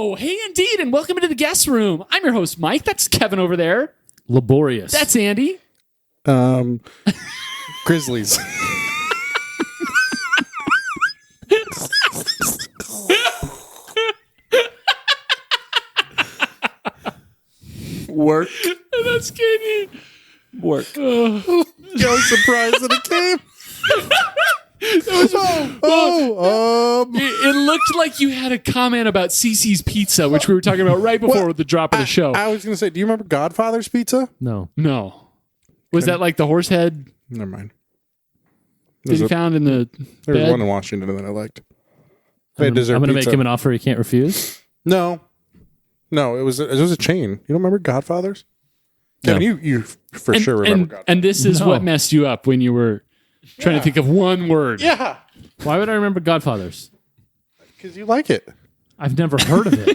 Oh, hey, indeed, and welcome into the guest room. I'm your host, Mike. That's Kevin over there. Laborious. That's Andy. Grizzlies. Work. That's Katie. Work. I was surprised that it came. It looked like you had a comment about Cece's Pizza, which we were talking about right before the drop of the show. I was going to say, do you remember Godfather's Pizza? No. No. Was that like the horse head Never mind. that he found in the There was bed? one in Washington that I liked. They I'm dessert going to make pizza. him an offer he can't refuse. No, it was a chain. You don't remember Godfather's? No. Kevin, you for sure remember Godfather's. And this is No. what messed you up when you were trying to think of one word. Yeah, Why would I remember Godfathers? because you like it. I've never heard of it.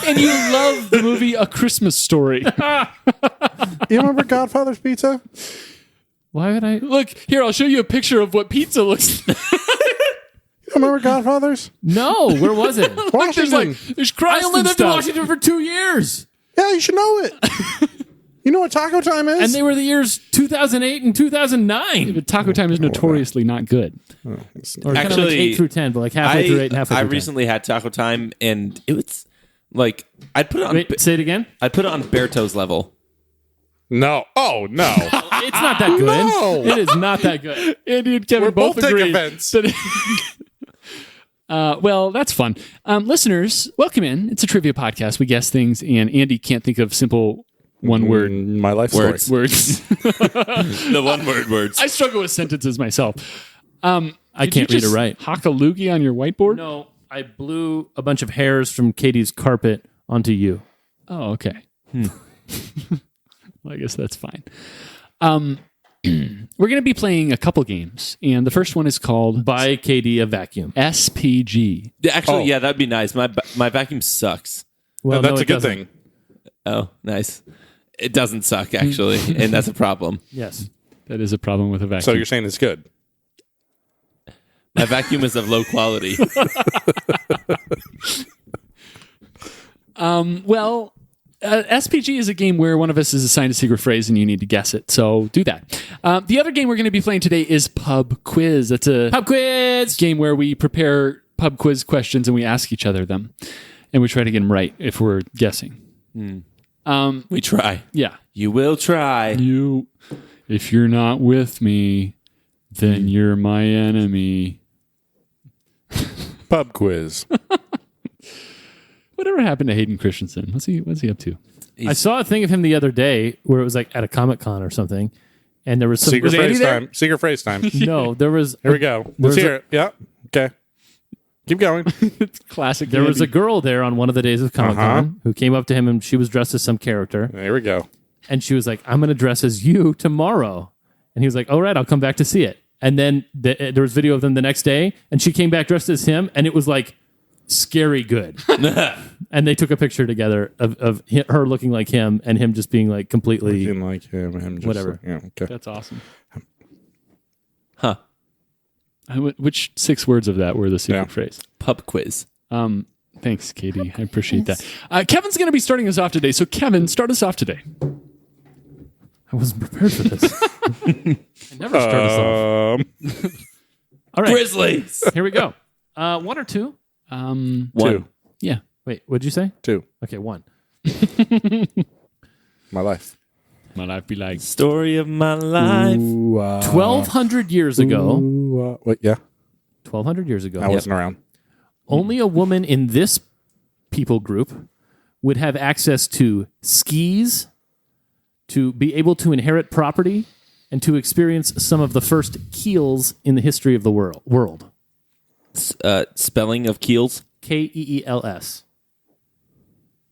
And you love the movie A Christmas Story. You remember Godfather's Pizza? Why would I? Look, here, I'll show you a picture of what pizza looks like. You don't remember Godfather's? No. Where was it? Washington. There's I crust only and lived in stuff. Washington for 2 years. Yeah, you should know it. You know what Taco Time is? And they were the years 2008 and 2009. But Taco Time is notoriously not good. Or kind of like Actually, 8 through 10, but like halfway through 8 and halfway I through 10. recently had Taco Time, and it was like I'd put it on. Wait, say it again. I'd put it on Berto's level. no. Oh, no. It's not that good. No. It is not that good. Andy and Kevin We're both taking agree. offense. Well, that's fun. Listeners, welcome in. It's a trivia podcast. We guess things, and Andy can't think of simple one word My life Words. story. words. The one word words. I struggle with sentences myself. I Did can't you read just or write. Hock a loogie on your whiteboard? No, I blew a bunch of hairs from Katie's carpet onto you. Oh, okay. Well, I guess that's fine. We're going to be playing a couple games, and the first one is called Buy Katie a vacuum. SPG. Actually, Oh. yeah, that'd be nice. My vacuum sucks. Well, That's no, a it good doesn't. thing. Oh, nice. It doesn't suck actually, and that's a problem. Yes. That is a problem with a So vacuum. you're saying it's good. My vacuum is of low quality. Well, SPG is a game where one of us is assigned a secret phrase and you need to guess it. So do that. The other game we're going to be playing today is Pub Quiz. It's a Pub quiz. game where we prepare pub quiz questions and we ask each other them. And we try to get them right if we're guessing. We try. Yeah. You will try. If you're not with me, then you're my enemy. Pub quiz. Whatever happened to Hayden Christensen? What's he up to? I saw a thing of him the other day where it was like at a Comic-Con or something. And there was some... Secret Was Andy phrase there? time. Secret phrase time. Here No, there was... we go. There's Let's hear it. Yeah. Okay. Keep going. Classic. There was a Andy. girl there on one of the days of Comic-Con who came up to him and she was dressed as some character. There we go. And she was like, I'm going to dress as you tomorrow. And he was like, all right, I'll come back to see it. And then there was video of them the next day, and she came back dressed as him, and it was like scary good. And they took a picture together of her looking like him and him just being like completely... Didn't like him. Just, Whatever. Yeah, okay. That's awesome. Huh. Which 6 words of that were the secret Yeah. phrase? Pub quiz. Thanks, Katie. I appreciate that. Kevin's going to be starting us off today. So, Kevin, start us off today. I wasn't prepared for this. I never start us off. All right, Grizzlies. here we go. 1 or 2? One. Two. Yeah. Wait, what'd you say? 2. Okay, 1. My life. My life be like. Story of my life. 1,200 years ago, What? Yeah. 1,200 years ago, I wasn't around. only a woman in this people group would have access to skis, to be able to inherit property, and to experience some of the first keels in the history of the world. Spelling of keels. Keels.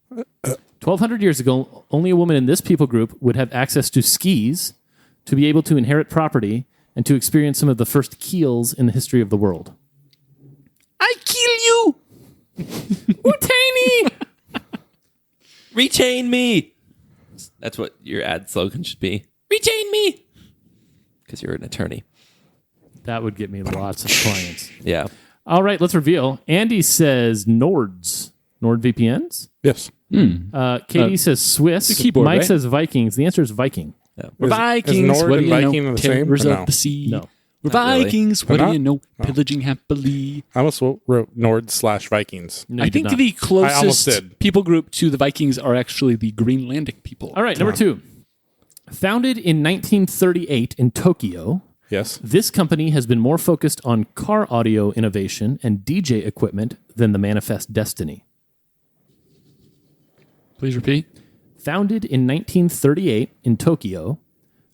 1,200 years ago, only a woman in this people group would have access to skis, to be able to inherit property, and to experience some of the first keels in the history of the world. I kill you! Tiny! Retain me. That's what your ad slogan should be. Retain me. Because you're an attorney. That would get me lots of clients. Yeah. All right, let's reveal. Andy says Nords. NordVPNs? Yes. Katie says Swiss. the keyboard, Mike right? says Vikings. The answer is Viking. We're Is Vikings. Nord What do and you know? Viking the same, Terrors or of no? the sea. No. We're Not really. Vikings. They're What do not? you know? Pillaging happily. I almost wrote Nord/Vikings. No, I you did think not. the I almost closest did. people group to the Vikings are actually the Greenlandic people. All right, number 2. Founded in 1938 in Tokyo, Yes. this company has been more focused on car audio innovation and DJ equipment than the Manifest Destiny. Please repeat. Founded in 1938 in Tokyo,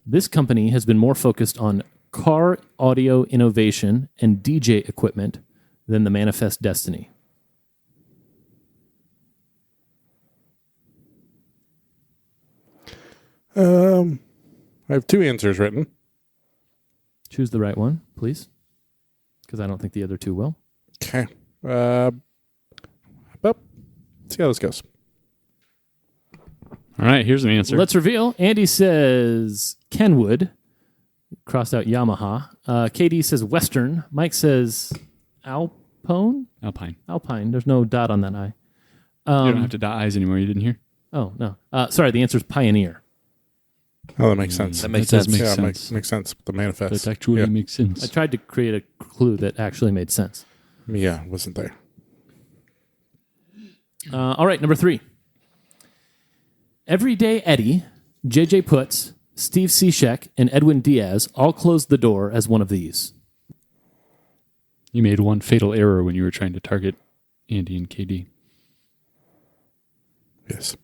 this company has been more focused on car audio innovation and DJ equipment than the Manifest Destiny. I have 2 answers written. Choose the right one, please, because I don't think the other 2 will. Okay. But see how this goes. All right, here's an answer. Let's reveal. Andy says Kenwood, crossed out Yamaha. KD says Western. Mike says Alpine. Alpine. There's no dot on that I. You don't have to dot I's anymore. You didn't hear? Oh, no. Sorry, the answer is Pioneer. Oh, that makes sense. That makes That does sense. make yeah, sense. makes sense. The manifest. That actually yeah. makes sense. I tried to create a clue that actually made sense. Yeah, wasn't there. All right, number 3. Everyday Eddie, JJ Putz, Steve Cishek, and Edwin Diaz all closed the door as one of these. You made one fatal error when you were trying to target Andy and KD. Yes.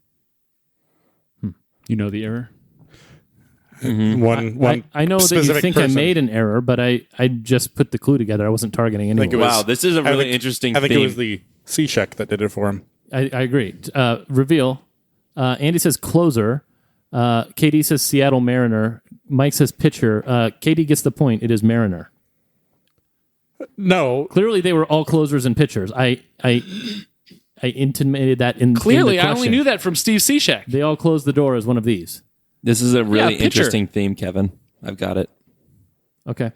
You know the error? One. I know that you specific think I person. made an error, but I just put the clue together. I wasn't targeting anyone. think it was- Wow, this is a I really think- interesting I think theme. it was the C-Check that did it for him. I agree. Reveal. Andy says closer. KD says Seattle Mariner. Mike says pitcher. KD gets the point. It is Mariner. No, Clearly, they were all closers and pitchers. I intimated that in Clearly, in the I only question. knew that from Steve Cishek. They all closed the door as one of these. This is a really pitcher. interesting theme, Kevin. I've got it. Okay.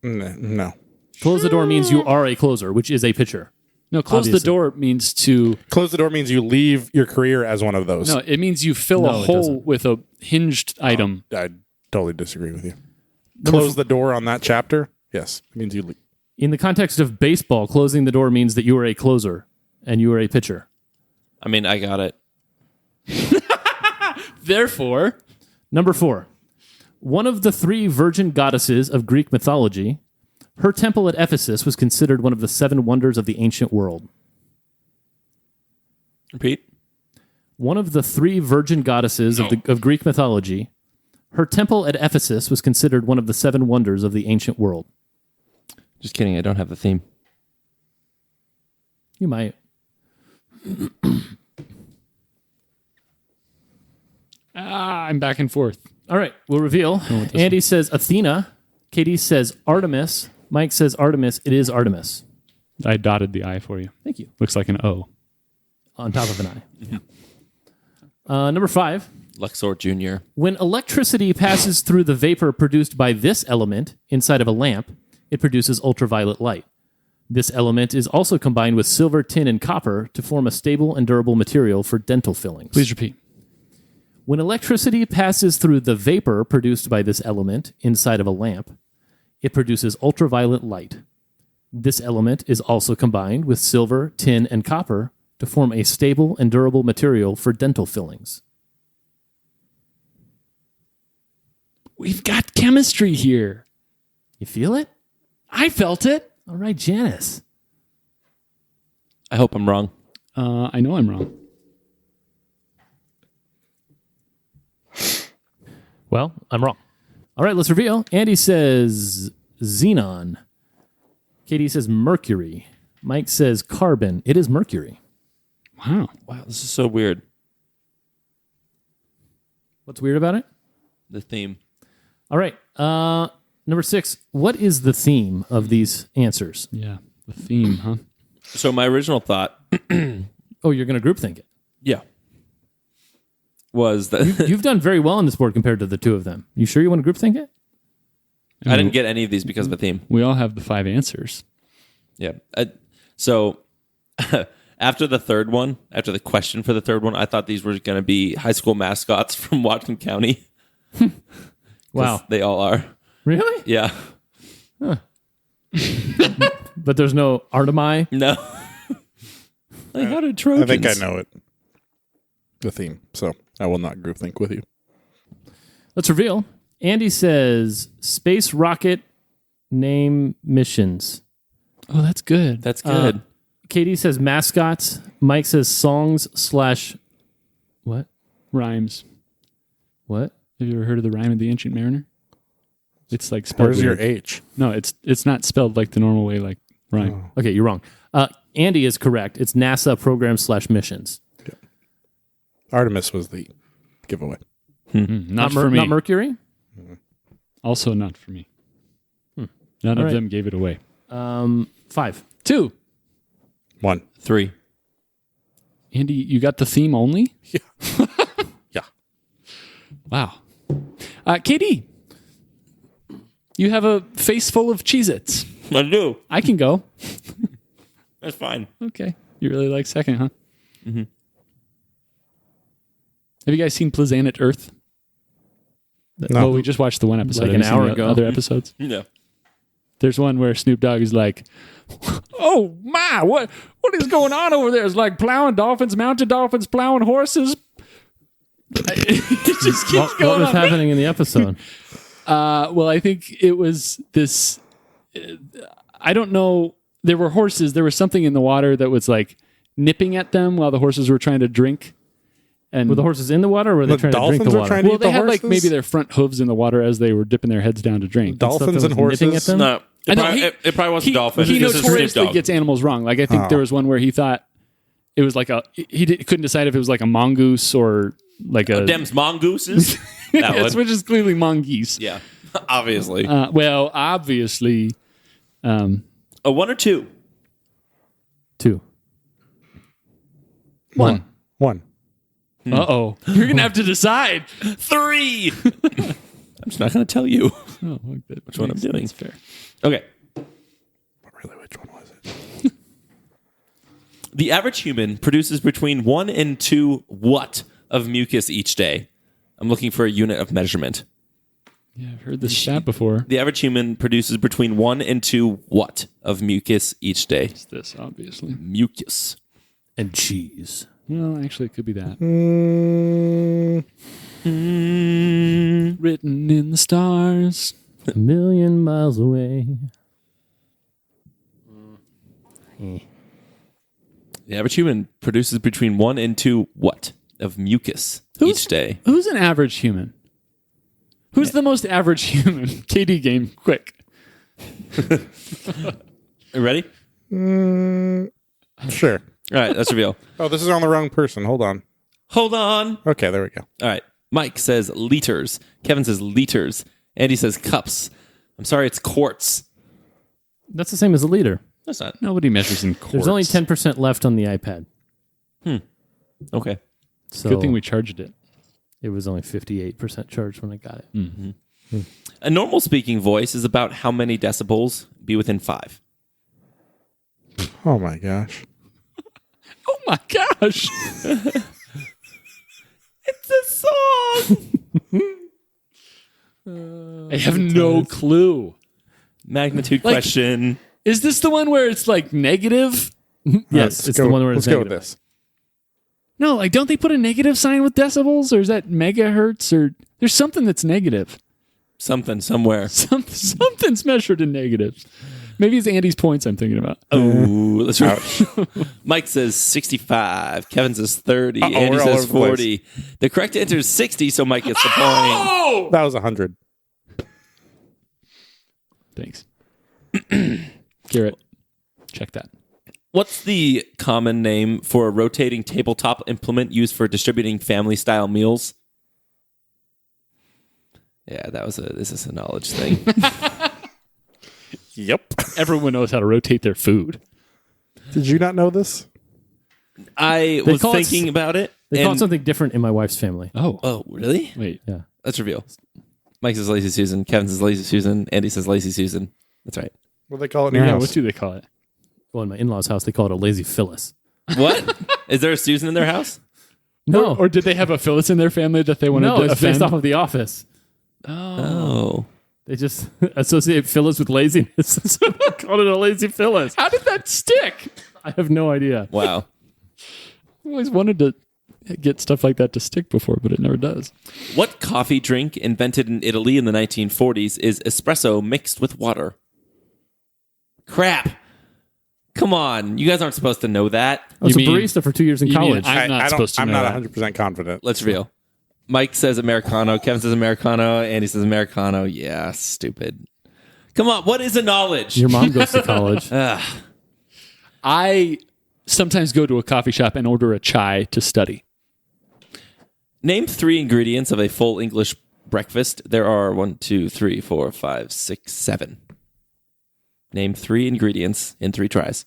no. Close the door means you are a closer, which is a pitcher. No, close Obviously. the door means to... Close the door means you leave your career as one of those. No, it means you fill No, a it hole doesn't. with a hinged item. I totally disagree with you. Close the door on that chapter? Yes. It means you leave. In the context of baseball, closing the door means that you are a closer and you are a pitcher. I mean, I got it. Therefore... Number 4. One of the 3 virgin goddesses of Greek mythology, her temple at Ephesus was considered one of the 7 wonders of the ancient world. Repeat. One of the 3 virgin goddesses of Greek mythology, her temple at Ephesus was considered one of the 7 wonders of the ancient world. Just kidding. I don't have the theme. You might. I'm back and forth. All right, we'll reveal. Andy says Athena. Katie says Artemis. Mike says Artemis. It is Artemis. I dotted the I for you. Thank you. Looks like an O. On top of an I. Number 5. Luxor Jr. When electricity passes through the vapor produced by this element inside of a lamp, it produces ultraviolet light. This element is also combined with silver, tin, and copper to form a stable and durable material for dental fillings. Please repeat. When electricity passes through the vapor produced by this element inside of a lamp, it produces ultraviolet light. This element is also combined with silver, tin, and copper to form a stable and durable material for dental fillings. We've got chemistry here. You feel it? I felt it. All right, Janice. I hope I'm wrong. I know I'm wrong. Well, I'm wrong. All right, let's reveal. Andy says xenon. Katie says mercury. Mike says carbon. It is mercury. Wow. Wow, this is so weird. What's weird about it? The theme. All right. Number 6. What is the theme of these answers? Yeah. The theme, huh? So my original thought, Oh, you're going to groupthink it. yeah, was that You've done very well on this board compared to the 2 of them. You sure you want to groupthink it? I didn't get any of these because of a theme. We all have the 5 answers. Yeah. So After the third one, after the question for the third one, I thought these were going to be high school mascots from Whatcom County. Wow. They all are. Really? Yeah. But there's no Artemai? No. Like, how did Trojans? I think I know it. The theme. So I will not group think with you. Let's reveal. Andy says space rocket name missions. Oh, that's good. That's good. Katie says mascots. Mike says songs / what? Rhymes. What? Have you ever heard of the rhyme of the Ancient Mariner? It's like spelled Where's your weird. H? No, it's not spelled like the normal way, like rhyme. Okay, you're wrong. Andy is correct. It's NASA programs / missions. Artemis was the giveaway. Not for me. Not Mercury? Also not for me. None of right. them gave it away. 5. 2. 1. 3. Andy, you got the theme only? Yeah. Yeah. Wow. KD, you have a face full of Cheez-Its. I do. I can go. That's fine. Okay. You really like second, huh? Mm-hmm. Have you guys seen Planet Earth? No. Well, we just watched the one episode. Like Have an you seen hour the ago. Other episodes? No. There's one where Snoop Dogg is like, "Oh my, what is going on over there? It's like plowing dolphins, mounted dolphins, plowing horses." It just keeps What going was on. happening in the episode? Well, I think it was this. I don't know. There were horses. There was something in the water that was like nipping at them while the horses were trying to drink. And Were the horses in the water or were they The trying to drink dolphins the were water? trying to well, eat they the had like horses? maybe their front hooves in the water as they were dipping their heads down to drink. Dolphins that and was nipping horses. at them? No. I know, It probably wasn't dolphin. He It was just a Snoop notoriously Dogg. gets animals wrong. Like I think there was one where he thought it was like couldn't decide if it was like a mongoose or like a Dem's mongooses. That yes, one. which is clearly mongoose. Yeah. Obviously. Well, obviously, A 1 or 2. 2. 1. 1. uh-oh, you're gonna have to decide. 3. I'm just not going to tell you. Oh, Which one I'm doing. That's fair. Okay. Really, which one was it? The average human produces between 1 and 2 what of mucus each day? I'm looking for a unit of measurement. Yeah, I've heard this stat before. The average human produces between 1 and 2 what of mucus each day? It's this, obviously. Mucus. And cheese. Well, actually, it could be that. Mm, Written in the stars. A million miles away. The average human produces between 1 and 2 what of mucus each day? Who's an average human? Who's the most average human? KD game, quick. You ready? sure. All right, let's reveal. Oh, this is on the wrong person. Hold on. Hold on. Okay, there we go. All right. Mike says liters. Kevin says liters. Andy says cups. I'm sorry, it's quarts. That's the same as a liter. That's not. Nobody measures in quarts. There's only 10% left on the iPad. Okay. So Good thing we charged it. it was only 58% charged when I got it. A normal speaking voice is about how many decibels? Be within 5. Oh my gosh. Oh my gosh. It's a song. I have no clue. Magnitude Like- question. Is this the one where it's like negative? Yes, it's the one where it's let's go with negative. this. No, like don't they put a negative sign with decibels, or is that megahertz, or there's something that's negative? Something somewhere. Something's measured in negatives. Maybe it's Andy's points I'm thinking about. Oh, let's try. Mike says 65. Kevin says 30. Uh-oh, Andy we're all says over the place. 40. The correct answer is 60, so Mike gets the point. Oh! That was 100. Thanks. Garrett, check that. What's the common name for a rotating tabletop implement used for distributing family-style meals? Yeah, this is a knowledge thing. Yep. Everyone knows how to rotate their food. Did you not know this? I was call it thinking about it. They call it and- something different in my wife's family. Oh, Oh, really? wait. Yeah. Let's reveal. Mike says Lazy Susan. Kevin says Lazy Susan. Andy says Lazy Susan. That's right. What do they call it in your Yeah, house? what do they call it? Well, in my in-laws' house, they call it a lazy Phyllis. What? Is there a Susan in their house? No, Or did they have a Phyllis in their family that they wanted no, to it's offend? based off of The Office. Oh. They just associate Phyllis with laziness, so they called it a lazy Phyllis. How did that stick? I have no idea. Wow. I always wanted to get stuff like that to stick before, but it never does. What coffee drink invented in Italy in the 1940s is espresso mixed with water? Crap. Come on. You guys aren't supposed to know that. I was You a mean- barista for 2 years in you mean college. I'm not supposed to I'm know not that. 100% confident. Let's reveal. Mike says Americano. Kevin says Americano. Andy says Americano. Yeah, stupid. Come on. What is a knowledge? Your mom goes to college. I sometimes go to a coffee shop and order a chai to study. Name 3 ingredients of a full English breakfast. There are 1, 2, 3, 4, 5, 6, 7. Name 3 ingredients in 3 tries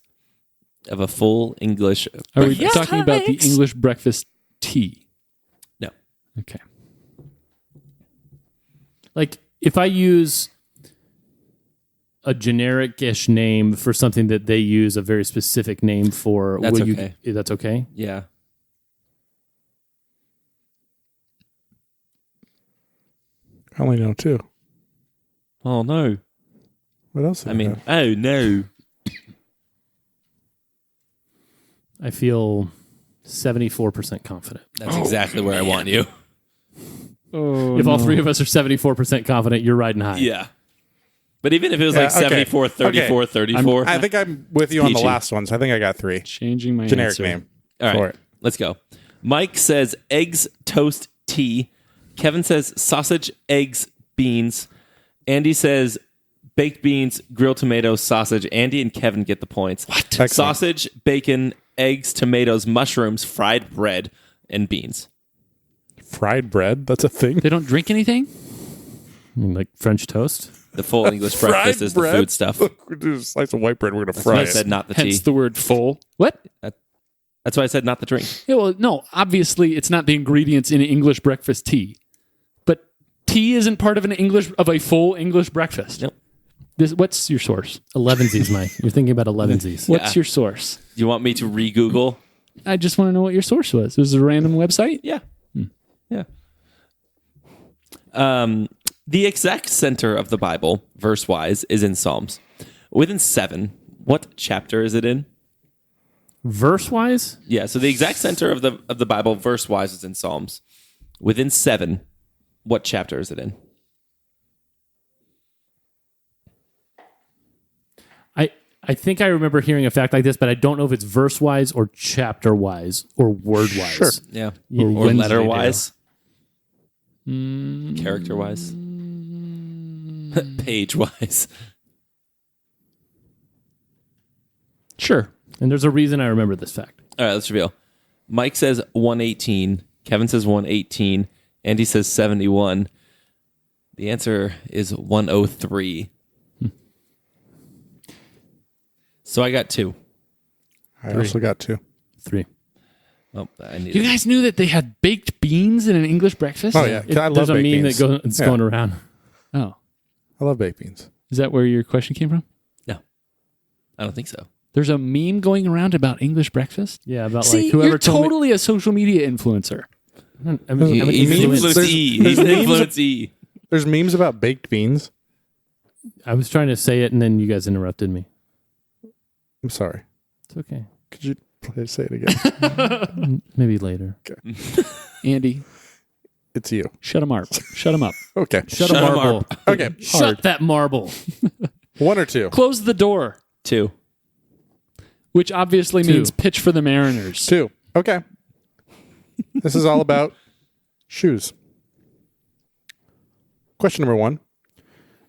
of a full English Are we breakfast. talking about the English breakfast tea? No. Okay. Like, if I use a generic-ish name for something that they use a very specific name for, That's will okay. That's okay? Yeah. I only know 2. Oh, no. What else? I mean, oh, no. I feel 74% confident. That's exactly where I want you. Oh, If all 3 of us are 74% confident, you're riding high. Yeah. But even if it was Yeah, like okay. 74, 34, Okay. 34. I think I'm with you on the peachy. last one. So I think I got 3. changing my Generic answer. name. All right, for it. let's go. Mike says eggs, toast, tea. Kevin says sausage, eggs, beans. Andy says baked beans, grilled tomatoes, sausage. Andy and Kevin get the points. What? Excellent. Sausage, bacon, eggs, tomatoes, mushrooms, fried bread, and beans. Fried bread? That's a thing? They don't drink anything? I mean, like French toast. The full English breakfast is the food stuff. We're doing a slice of white bread. We're going to That's fry why I it. said not the Hence tea. the word full. What? That's why I said not the drink. Yeah, well, no, obviously it's not the ingredients in an English breakfast tea. But tea isn't part of a full English breakfast. Nope. What's your source? 11sies, Mike. You're thinking about 11sies. What's your source? Do you want me to re-Google? I just want to know what your source was. Was it a random website? Yeah. Yeah. The exact center of the Bible, verse-wise, is in Psalms. Within 7, what chapter is it in? Verse-wise? Yeah, so the exact center of the Bible, verse-wise, is in Psalms. Within 7, what chapter is it in? I think I remember hearing a fact like this, but I don't know if it's verse-wise or chapter-wise or word-wise. Sure. Yeah. Or Or Wednesday letter-wise? Character-wise? Page-wise? Sure. And there's a reason I remember this fact. All right, let's reveal. Mike says 118. Kevin says 118. Andy says 71. The answer is 103. So I got 2. I also got 2. 3. Oh, I need You guys knew that they had baked beans in an English breakfast? Oh, yeah. I love There's a baked meme beans. it's Yeah. going around. Oh. I love baked beans. Is that where your question came from? No, I don't think so. There's a meme going around about English breakfast? Yeah, about See, like whoever you're told totally a social media influencer. me. I'm an He's influence. influence E. He's there's memes- influence E. There's memes about baked beans. I was trying to say it, and then you guys interrupted me. I'm sorry. It's okay. Could you please say it again? Maybe later. Andy, It's you. shut him up. Shut him up. Okay. Shut Shut a 'em marble. up. Okay. Shut that marble. 1 or 2? Close the door, 2. which obviously 2. means pitch for the Mariners. 2. Okay. This is all about shoes. Question number 1.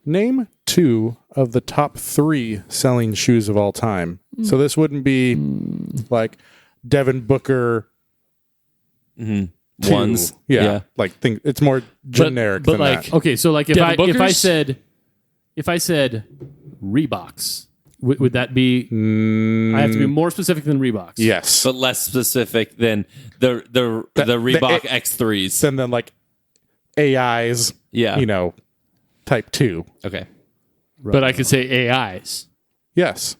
Name 2 of the top 3 selling shoes of all time. So this wouldn't be like Devin Booker. two. Ones. Yeah. Like think it's more generic but than like- that. Okay, so like if Devin I Booker's? said Reeboks, would that be? I have to be more specific than Reeboks. Yes. But less specific than the Reebok X3s. Then like AI's, Yeah. type 2. Okay. But I could say AIs. Yes.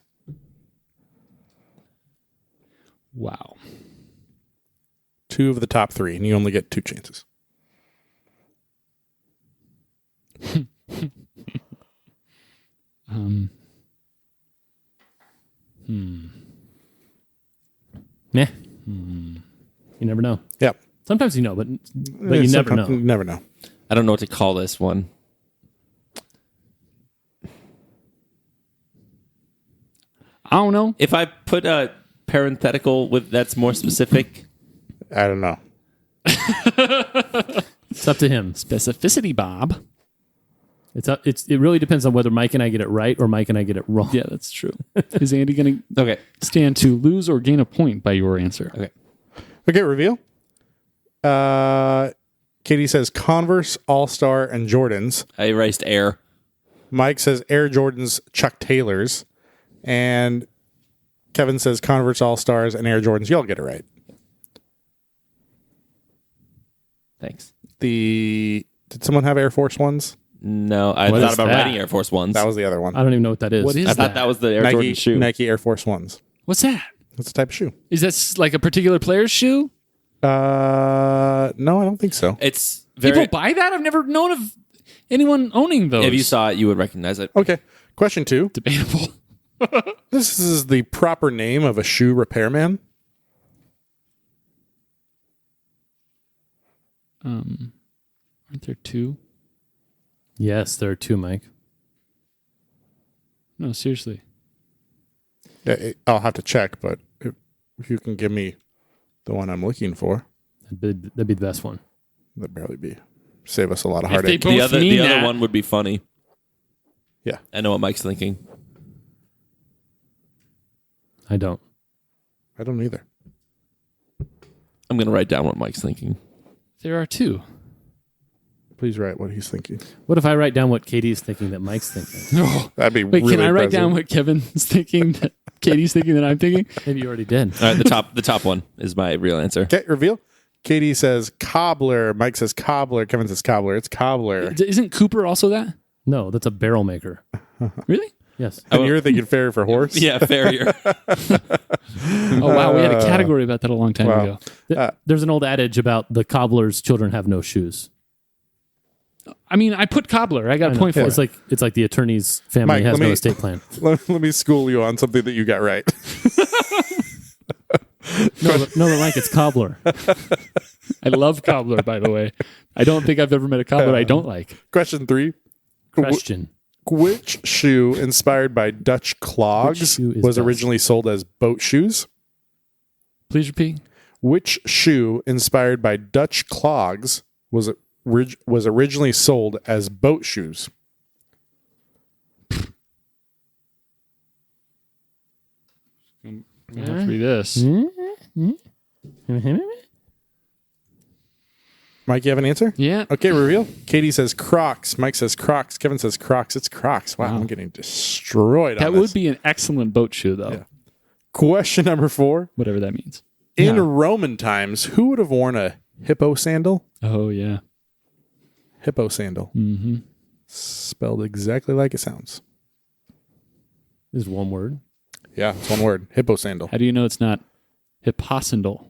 Wow. 2 of the top 3, and you only get 2 chances. Meh. You never know. Yep. Sometimes you know, but you never know. You never know. I don't know what to call this one. I don't know. If I put a parenthetical with that's more specific, I don't know. It's up to him. Specificity, Bob. It really depends on whether Mike and I get it right or Mike and I get it wrong. Yeah, that's true. Is Andy going to okay. stand to lose or gain a point by your answer? Okay. Okay, reveal. Katie says Converse, All-Star, and Jordans. I erased Air. Mike says Air Jordans, Chuck Taylors. And Kevin says Converse, All-Stars, and Air Jordans. Y'all get it right. Thanks. Did someone have Air Force Ones? No, I What thought is about that? writing Air Force Ones. That was the other one. I don't even know what that is. What is I thought that was the Air Jordan shoe. Nike Air Force Ones. What's that? That's a type of shoe. Is that like a particular player's shoe? No, I don't think so. It's very. People buy that? I've never known of anyone owning those. If you saw it, you would recognize it. Okay. Question 2. Debatable. This is the proper name of a shoe repairman. Aren't there 2? Yes, there are 2, Mike. No, seriously. I'll have to check, but if you can give me the one I'm looking for, That'd be the best one. that'd barely be. Save us a lot of If they heartache. both The other mean that, one would be funny. Yeah. I know what Mike's thinking. I don't. I don't either. I'm going to write down what Mike's thinking. there are 2. Please write what he's thinking. What if I write down what Katie's thinking that Mike's thinking? That'd be Wait, really can I write down impressive. what Kevin's thinking, that Katie's thinking that I'm thinking? Maybe you already did. All right, the top one is my real answer. Okay, reveal. Katie says cobbler. Mike says cobbler. Kevin says cobbler. It's cobbler. Isn't Cooper also that? No, that's a barrel maker. Really? Yes. And you're thinking farrier for horse? Yeah, farrier. Oh, wow. We had a category about that a long time Wow. ago. There's an old adage about the cobbler's children have no shoes. I mean, I put cobbler. I got a point for It's it. like the attorney's family Mike, has let no me- estate plan. Let me school you on something that you got right. No, but Mike, it's cobbler. I love cobbler, by the way. I don't think I've ever met a cobbler I don't like. Question 3. Question. Which shoe inspired by Dutch clogs shoe is was best? originally sold as boat shoes? Please repeat. Which shoe inspired by Dutch clogs was originally sold as boat shoes? I'm going to have to read this. Mike, you have an answer? Yeah. Okay, reveal. Katie says Crocs. Mike says Crocs. Kevin says Crocs. It's Crocs. Wow, I'm getting destroyed That on this. would be an excellent boat shoe, though. Yeah. Question number 4. Whatever that means. In Roman times, who would have worn a hippo sandal? Oh, yeah. Hippo sandal. Mm-hmm. Spelled exactly like it sounds. Is one word. Yeah, it's one word. Hippo sandal. How do you know it's not hipposandal?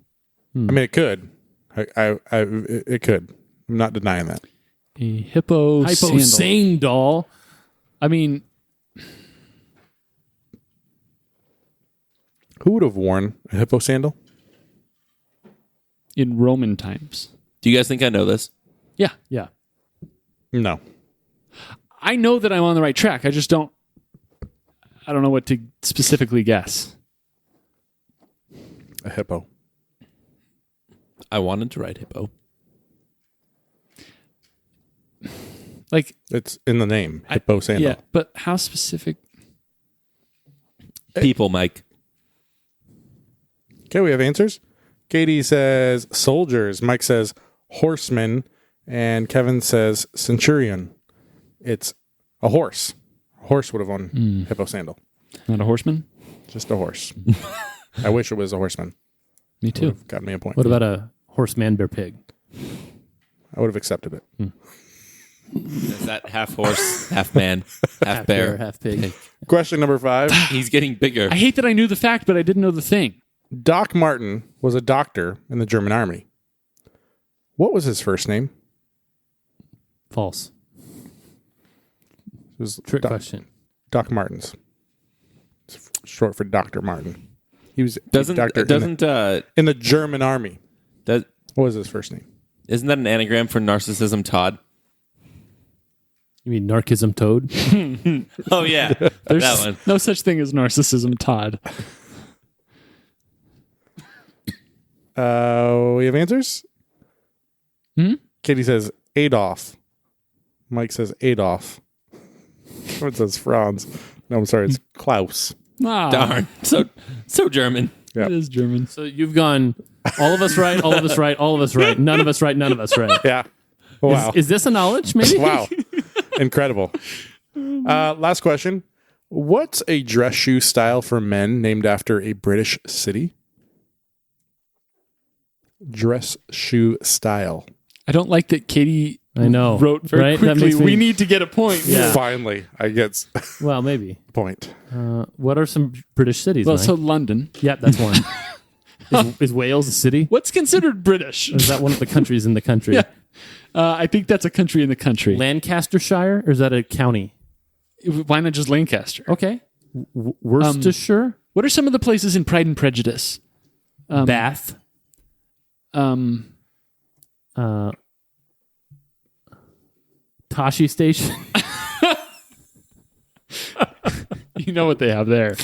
I mean, it could. It could. I'm not denying that. A hippo sandal. Hyposane doll. I mean, Who would have worn a hippo sandal? in Roman times. Do you guys think I know this? Yeah. Yeah. No. I know that I'm on the right track. I just don't know what to specifically guess. A hippo. I wanted to write hippo. Like, It's in the name. Hippo sandal. yeah, but how specific? People, Mike. Okay, we have answers. Katie says soldiers. Mike says horseman. And Kevin says centurion. It's a horse. A horse would have worn hippo sandal. Not a horseman? Just a horse. I wish it was a horseman. Me too. Got me a point. What about a horse, man, bear, pig? I would have accepted it. Is that half horse, half man, half bear? half pig. Question number 5. He's getting bigger. I hate that I knew the fact, but I didn't know the thing. Doc Martin was a doctor in the German army. What was his first name? False. It was Trick question. Doc Martens. It's short for Dr. Martin. He was a Doesn't doctor in the German army. that What was his first name? isn't that an anagram for narcissism Todd? You mean Narcism Toad? Oh yeah, There's that one. no such thing as narcissism, Todd. We have answers? Katie says Adolf. Mike says Adolf. It says Franz. No, I'm sorry. It's Klaus. Ah, Darn, so German. Yeah. It is German. So you've gone all of us right, all of us right, all of us right, none of us right, none of us right. Yeah. Wow. Is this a knowledge, maybe? Wow. Incredible. Last question. What's a dress shoe style for men named after a British city? Dress shoe style. I don't like that Katie I know. wrote very right? That quickly. makes me- We need to get a point. Yeah. Finally, I get Well, maybe. point. What are some British cities? Well, Mike? so London. Yeah, that's one. Is Wales a city? What's considered British? Or is that one of the countries in the country? Yeah. I think that's a country in the country. Lancastershire, or is that a county? Why not just Lancaster? Okay. Worcestershire? What are some of the places in Pride and Prejudice? Bath? Tashi Station? You know what they have there.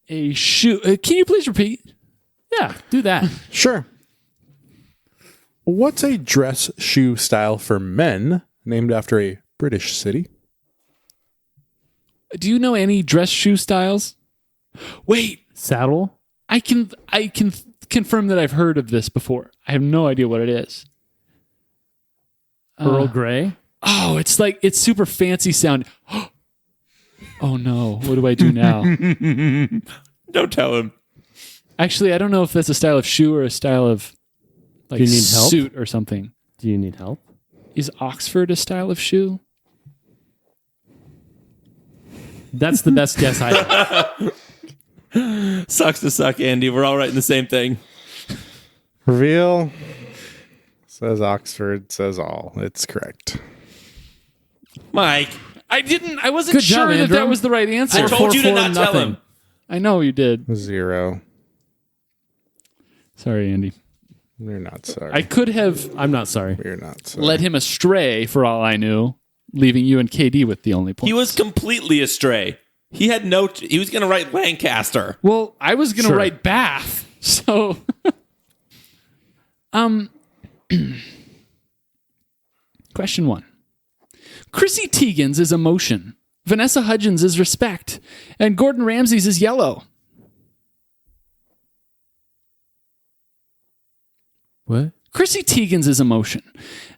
A shoe. Can you please repeat? Yeah, do that. Sure. What's a dress shoe style for men named after a British city? Do you know any dress shoe styles? Wait, Saddle? I can confirm that I've heard of this before. I have no idea what it is. Earl Grey? Oh, it's super fancy sound. Oh no, what do I do now? Don't tell him. Actually, I don't know if that's a style of shoe or a style of like Do you need help? suit or something. Do you need help? Is Oxford a style of shoe? That's the best guess I have. Sucks to suck, Andy. We're all right in the same thing. Reveal. Says Oxford, says all. It's correct. Mike, I wasn't Good sure job, that Andrew. that was the right answer. I told you to not tell nothing. him. I know you did. 0. Sorry, Andy. You're not sorry. I could have I'm not sorry. You're not sorry. led him astray for all I knew, leaving you and KD with the only point. He was completely astray. He had no. He was going to write Lancaster. Well, I was going to Sure. write Bath. So question 1. Chrissy Teigen's is emotion. Vanessa Hudgens is respect. And Gordon Ramsay's is yellow. What? Chrissy Teigen's is emotion.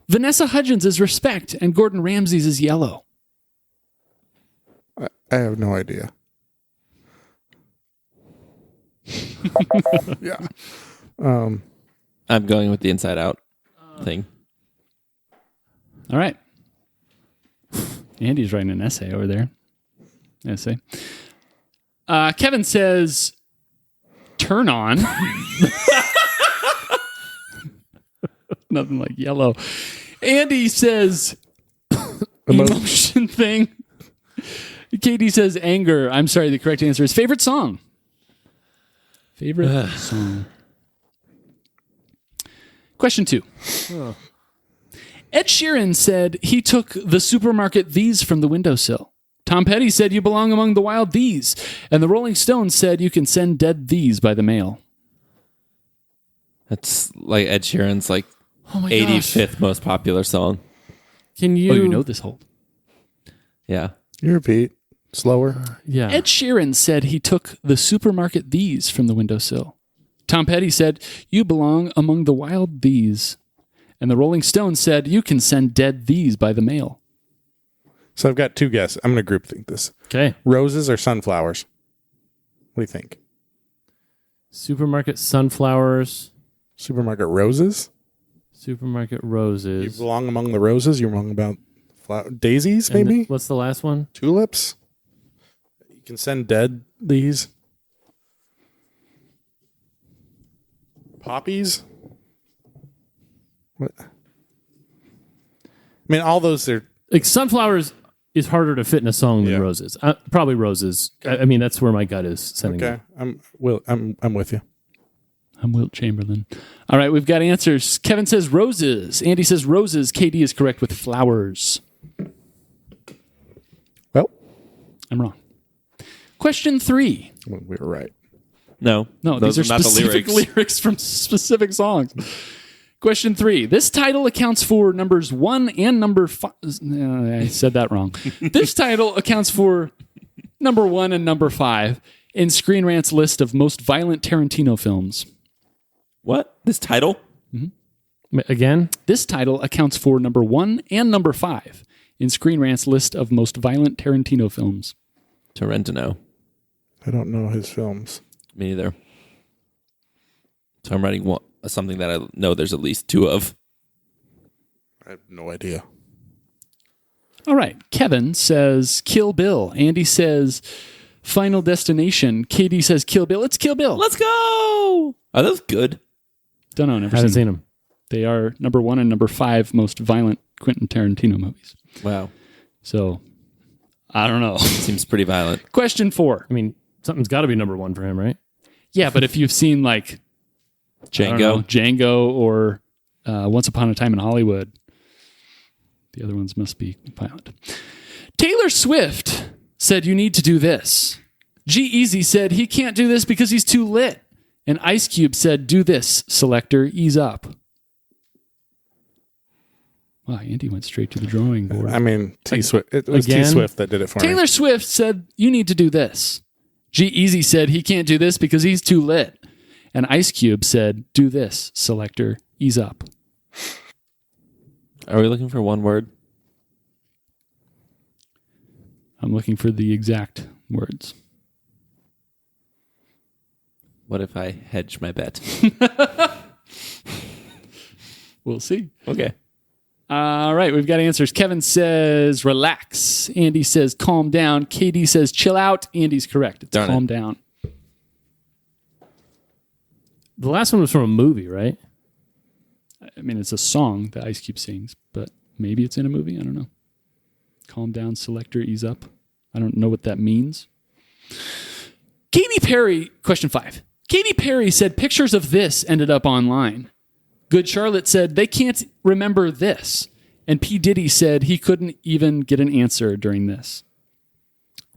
Vanessa Hudgens is respect. And Gordon Ramsay's is yellow. I have no idea. Yeah. I'm going with the Inside Out thing. All right. Andy's writing an essay over there. Essay. Kevin says, turn on. Nothing like yellow. Andy says, emotion thing. Katie says, anger. I'm sorry, the correct answer is favorite song. Favorite song. Question 2. Ed Sheeran said he took the supermarket these from the windowsill. Tom Petty said you belong among the wild these. And the Rolling Stones said you can send dead these by the mail. That's like Ed Sheeran's like Oh my 85th most popular song. Can you? Oh, you know this whole. Yeah. You repeat. Slower. Yeah. Ed Sheeran said he took the supermarket these from the windowsill. Tom Petty said you belong among the wild these. And the Rolling Stones said you can send dead these by the mail. So I've got 2 guesses. I'm going to group think this. Okay. Roses or sunflowers? What do you think? Supermarket sunflowers. Supermarket roses? Supermarket You roses. belong among the roses? You belong about daisies, And maybe? what's the last one? Tulips? can send dead these. Poppies? What? I mean, all those are... Like sunflowers is harder to fit in a song than Yeah. roses. Probably roses. I mean, that's where my gut is sending Okay, me. I'm with you. I'm Wilt Chamberlain. All right, we've got answers. Kevin says roses. Andy says roses. KD is correct with flowers. Well, I'm wrong. Question 3. we were right. No, No, those these are not the specific lyrics from specific songs. Question 3. This title accounts for numbers 1 and number 5. I said that wrong. This title accounts for number 1 and number 5 in Screen Rant's list of most violent Tarantino films. What? This title? Again? This title accounts for number 1 and number 5 in Screen Rant's list of most violent Tarantino films. Tarantino. I don't know his films. Me neither. So I'm writing something that I know there's at least 2 of. I have no idea. All right. Kevin says Kill Bill. Andy says Final Destination. Katie says Kill Bill. It's Kill Bill. Let's go! Are those good? Don't know. Never Haven't seen seen them. them. They are number 1 and number 5 most violent Quentin Tarantino movies. Wow. So, I don't know. Seems pretty violent. Question 4. I mean, something's got to be number 1 for him, right? Yeah, but if you've seen like I don't know, Django or Once Upon a Time in Hollywood, the other ones must be violent. Taylor Swift said you need to do this. G-Eazy said he can't do this because he's too lit. And Ice Cube said, do this, selector, ease up. Wow, Andy went straight to the drawing board. I mean, T Swift. It was Again? T Swift that did it for me. Taylor Swift said, you need to do this. G-Eazy said he can't do this because he's too lit. And Ice Cube said, do this, selector, ease up. Are we looking for one word? I'm looking for the exact words. What if I hedge my bet? We'll see. Okay. All right, we've got answers. Kevin says, relax. Andy says, calm down. KD says, chill out. Andy's correct. It's Darn it. calm down. The last one was from a movie, right? I mean, it's a song that Ice Cube sings, but maybe it's in a movie. I don't know. Calm down, selector, ease up. I don't know what that means. Katy Perry, question 5. Katy Perry said pictures of this ended up online. Good Charlotte said they can't remember this. And P. Diddy said he couldn't even get an answer during this.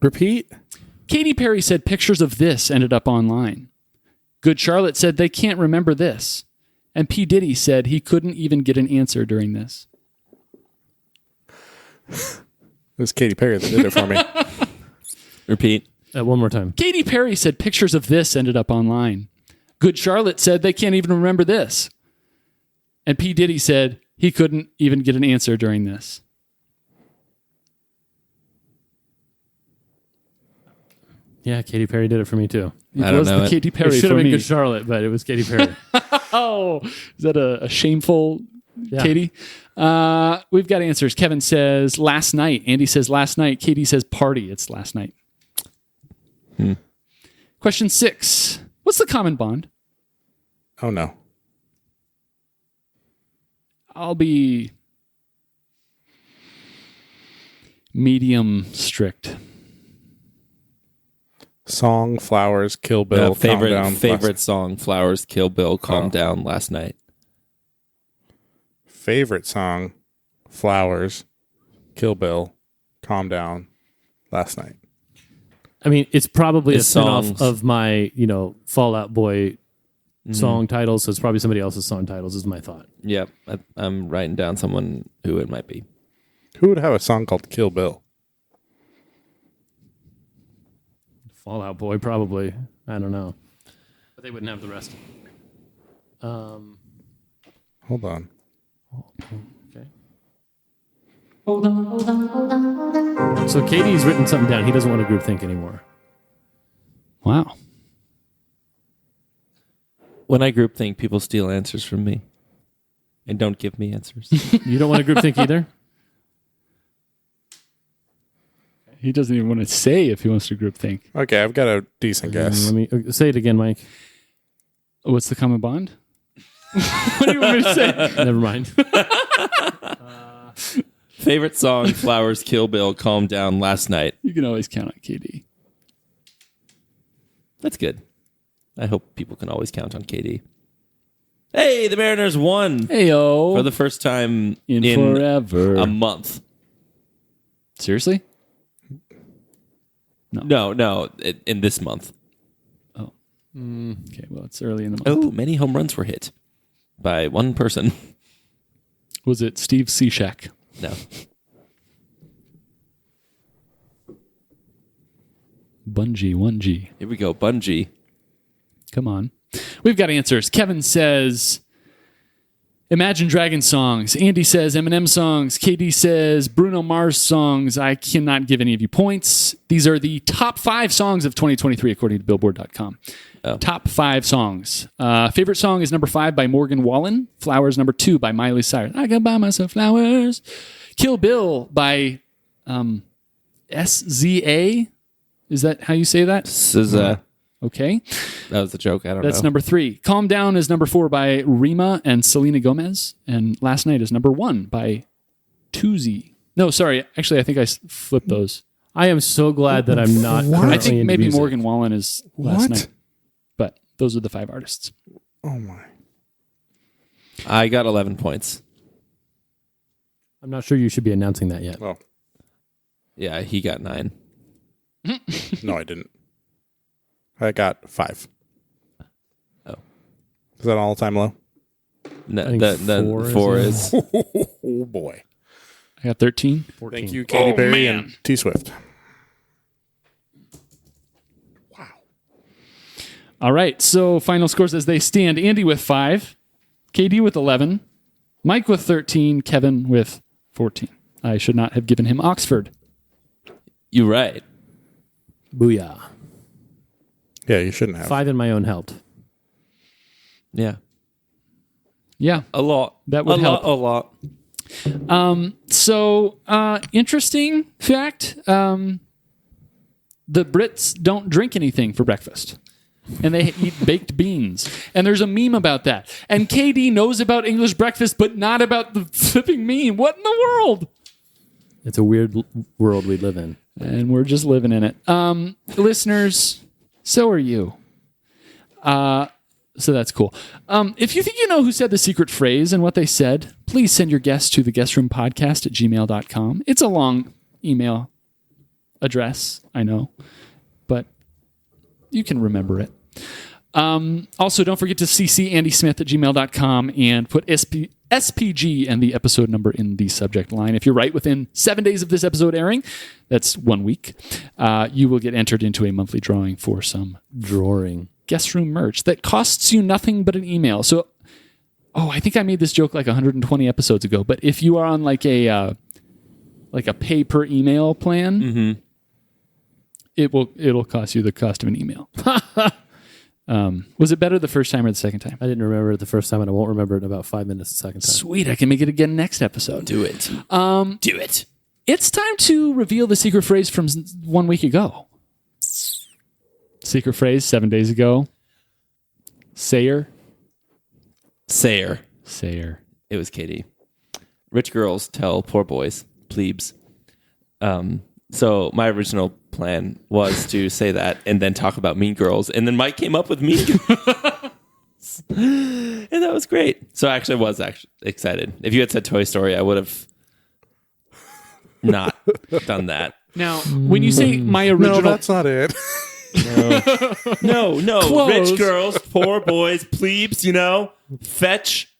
Repeat. Katy Perry said pictures of this ended up online. Good Charlotte said they can't remember this. And P. Diddy said he couldn't even get an answer during this. It was Katy Perry that did it for me. Repeat. One more time. Katy Perry said pictures of this ended up online. Good Charlotte said they can't even remember this. And P. Diddy said he couldn't even get an answer during this. Yeah, Katy Perry did it for me too. It I don't was know the it. Katy It Perry should for have been me. Good Charlotte, but it was Katy Perry. Oh, is that a shameful Yeah. Katie? We've got answers. Kevin says last night. Andy says last night. Katie says party. It's last night. Question 6. What's the common bond? Oh, no. I'll be medium strict. Song, Flowers, Kill Bill, Calm Down. favorite song, Flowers, Kill Bill, Calm Down, Last Night. Favorite song, Flowers, Kill Bill, Calm Down, Last Night. I mean, it's probably His a spin-off songs. of my, Fall Out Boy song titles, so it's probably somebody else's song titles, is my thought. Yep. I'm writing down someone who it might be. Who would have a song called Kill Bill? Fall Out Boy, probably. I don't know. But they wouldn't have the rest. Hold on. Okay. So Katie's written something down. He doesn't want to group think anymore. Wow. When I group think, people steal answers from me and don't give me answers. You don't want to group think either? He doesn't even want to say if he wants to group think. Okay, I've got a decent guess. Let me say it again, Mike. What's the common bond? What do you want me to say? Never mind. Favorite song, Flowers, Kill Bill, Calm Down, Last Night. You can always count on KD. That's good. I hope people can always count on KD. Hey, the Mariners won Heyo. for the first time in forever. a month. Seriously? No, in this month. Oh. Okay, well, it's early in the month. Oh, many home runs were hit by one person. Was it Steve Cishek? No. Bungie, 1G. Here we go, Bungie. Come on. We've got answers. Kevin says Imagine Dragons songs. Andy says Eminem songs. KD says Bruno Mars songs. I cannot give any of you points. These are the top 5 songs of 2023 according to Billboard.com. Oh. Top 5 songs. Favorite song is number 5 by Morgan Wallen. Flowers number 2 by Miley Cyrus. I can buy myself flowers. Kill Bill by SZA. Is that how you say that? SZA. Okay. That was a joke. I don't know. That's number 3. Calm Down is number 4 by Rima and Selena Gomez. And Last Night is number 1 by Tuzi. No, sorry. Actually, I think I flipped those. I am so glad that I'm not. What? currently I think into maybe music. Morgan Wallen is Last What? Night. But those are the 5 artists. Oh my. I got 11 points. I'm not sure you should be announcing that yet. Well, Yeah, he got 9. no, I didn't. I got 5. Oh. Is that an all-time low? No, I think the 4 4 is- is. Oh boy. I got 13. 14. Thank you, Katy Perry man. and T Swift. Wow. All right. So final scores as they stand. Andy with 5. KD with 11. Mike with 13. Kevin with 14. I should not have given him Oxford. You're right. Booyah. Yeah, you shouldn't have. 5 in my own helped. Yeah. Yeah. A lot. That would help. A lot. So, interesting fact. The Brits don't drink anything for breakfast. And they eat baked beans. And there's a meme about that. And KD knows about English breakfast, but not about the flipping meme. What in the world? It's a weird world we live in. And we're just living in it. Listeners, so are you. So that's cool. If you think you know who said the secret phrase and what they said, please send your guess to theguestroompodcast@gmail.com. It's a long email address, I know, but you can remember it. Also, don't forget to CC AndySmith@gmail.com and put SPG and the episode number in the subject line. If you're right within 7 days of this episode airing, that's 1 week, you will get entered into a monthly drawing for some Drawing. guest room merch that costs you nothing but an email. So, I think I made this joke like 120 episodes ago, but if you are on like a pay per email plan, it'll cost you the cost of an email. Was it better the first time or the second time? I didn't remember it the first time, and I won't remember it in about 5 minutes the second time. Sweet, I can make it again next episode. Do it. Do it. It's time to reveal the secret phrase from 1 week ago. Secret phrase 7 days ago. Sayer. Sayer. It was Katie. Rich girls tell poor boys, plebes. So my original plan was to say that and then talk about Mean Girls. And then Mike came up with Mean Girls. And that was great. So I was excited. If you had said Toy Story, I would have not done that. Now, when you say my original... No, that's not it. No. Close. Rich girls, poor boys, plebes, fetch.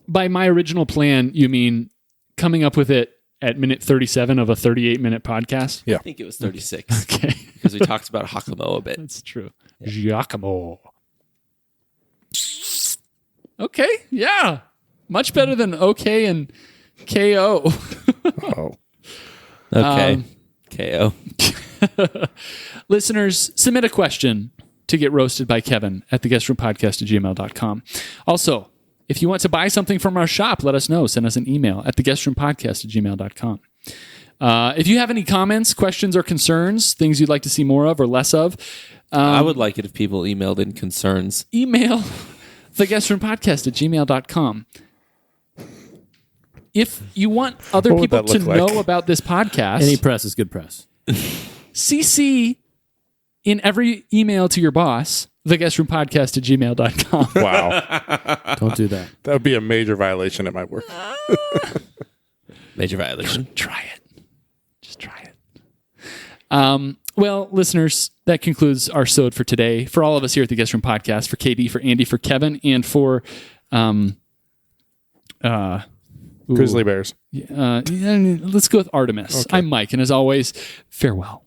By my original plan, you mean coming up with it at minute 37 of a 38-minute podcast? Yeah. I think it was 36 Okay. because we talked about Hakamo a bit. That's true. Giacomo. Okay, yeah. Much better than okay and KO. Oh. Okay. KO. Listeners, submit a question to get roasted by Kevin at theguestroompodcast@gmail.com. Also, if you want to buy something from our shop, let us know. Send us an email at theguestroompodcast@gmail.com. If you have any comments, questions, or concerns, things you'd like to see more of or less of, I would like it if people emailed in concerns. email theguestfrompodcast@gmail.com. If you want other What would people that to look like? know about this podcast, Any press is good press. CC in every email to your boss, theguestroom.podcast@gmail.com. Wow. Don't do that. That would be a major violation at my work. Major violation. Try it. Just try it. Well, listeners, that concludes our sode for today. For all of us here at the Guest Room Podcast, for KB, for Andy, for Kevin, and for Grizzly Bears. let's go with Artemis. Okay. I'm Mike, and as always, farewell.